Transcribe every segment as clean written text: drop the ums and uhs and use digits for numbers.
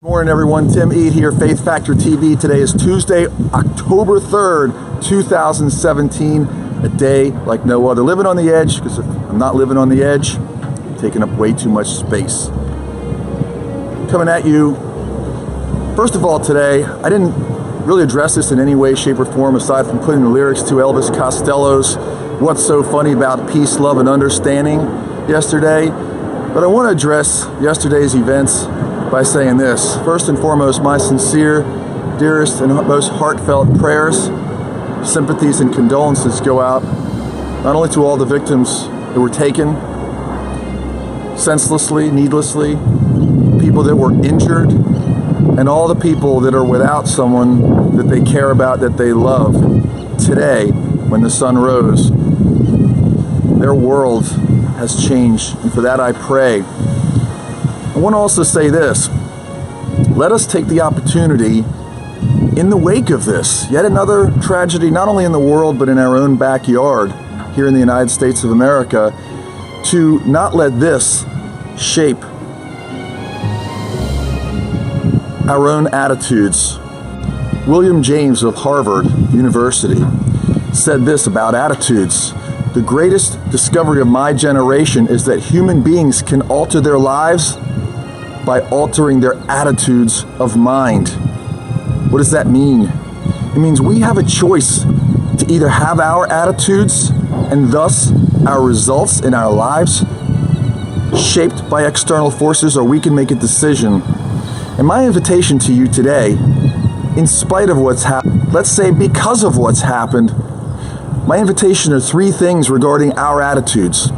Morning everyone, Tim Eade here, Faith Factor TV. Today is Tuesday, October 3rd, 2017. A day like no other. Living on the edge, because if I'm not living on the edge, I'm taking up way too much space. Coming at you, first of all today, I didn't really address this in any way, shape, or form aside from putting the lyrics to Elvis Costello's What's So Funny About Peace, Love, and Understanding yesterday. But I want to address yesterday's events by saying this. First and foremost, my sincere, dearest, and most heartfelt prayers, sympathies, and condolences go out not only to all the victims that were taken senselessly, needlessly, people that were injured, and all the people that are without someone that they care about, that they love. Today, when the sun rose, their world has changed, and for that I pray. I want to also say this. Let us take the opportunity in the wake of this, yet another tragedy, not only in the world, but in our own backyard here in the United States of America, to not let this shape our own attitudes. William James of Harvard University said this about attitudes. The greatest discovery of my generation is that human beings can alter their lives by altering their attitudes of mind. What does that mean? It means we have a choice to either have our attitudes and thus our results in our lives shaped by external forces, or we can make a decision. And my invitation to you today, in spite of what's happened, let's say because of what's happened, my invitation are three things regarding our attitudes.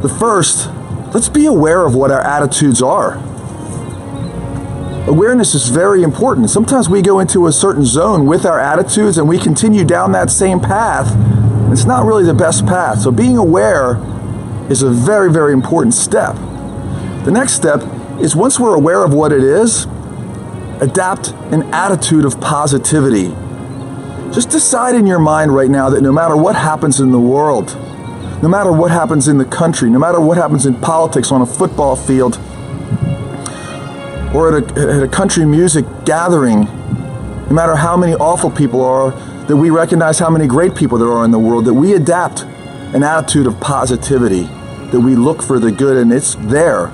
The first, let's be aware of what our attitudes are. Awareness is very important. Sometimes we go into a certain zone with our attitudes and we continue down that same path. It's not really the best path. So being aware is a very, very important step. The next step is, once we're aware of what it is, adapt an attitude of positivity. Just decide in your mind right now that no matter what happens in the world, no matter what happens in the country, no matter what happens in politics, on a football field, or at a country music gathering, no matter how many awful people are, that we recognize how many great people there are in the world, that we adapt an attitude of positivity, that we look for the good and it's there,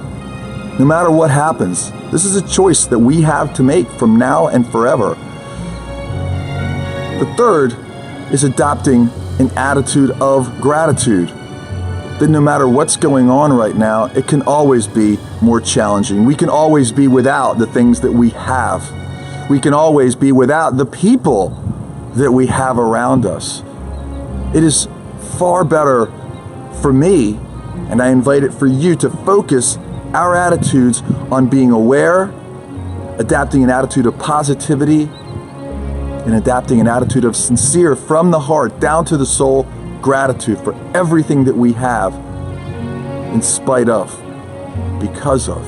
no matter what happens. This is a choice that we have to make from now and forever. The third is adopting an attitude of gratitude. That no matter what's going on right now, it can always be more challenging. We can always be without the things that we have. We can always be without the people that we have around us. It is far better for me, and I invite it for you, to focus our attitudes on being aware, adapting an attitude of positivity, and adapting an attitude of sincere, from the heart, down to the soul, gratitude for everything that we have, in spite of, because of.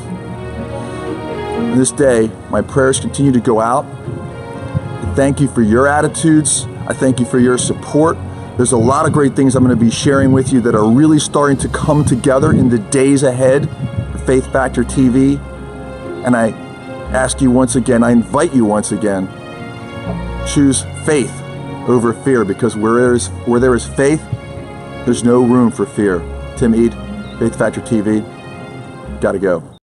On this day, my prayers continue to go out. I thank you for your attitudes. I thank you for your support. There's a lot of great things I'm going to be sharing with you that are really starting to come together in the days ahead for Faith Factor TV. And I ask you once again, I invite you once again, choose faith over fear, because where there is faith, there's no room for fear. Tim Eade, Faith Factor TV. Gotta go.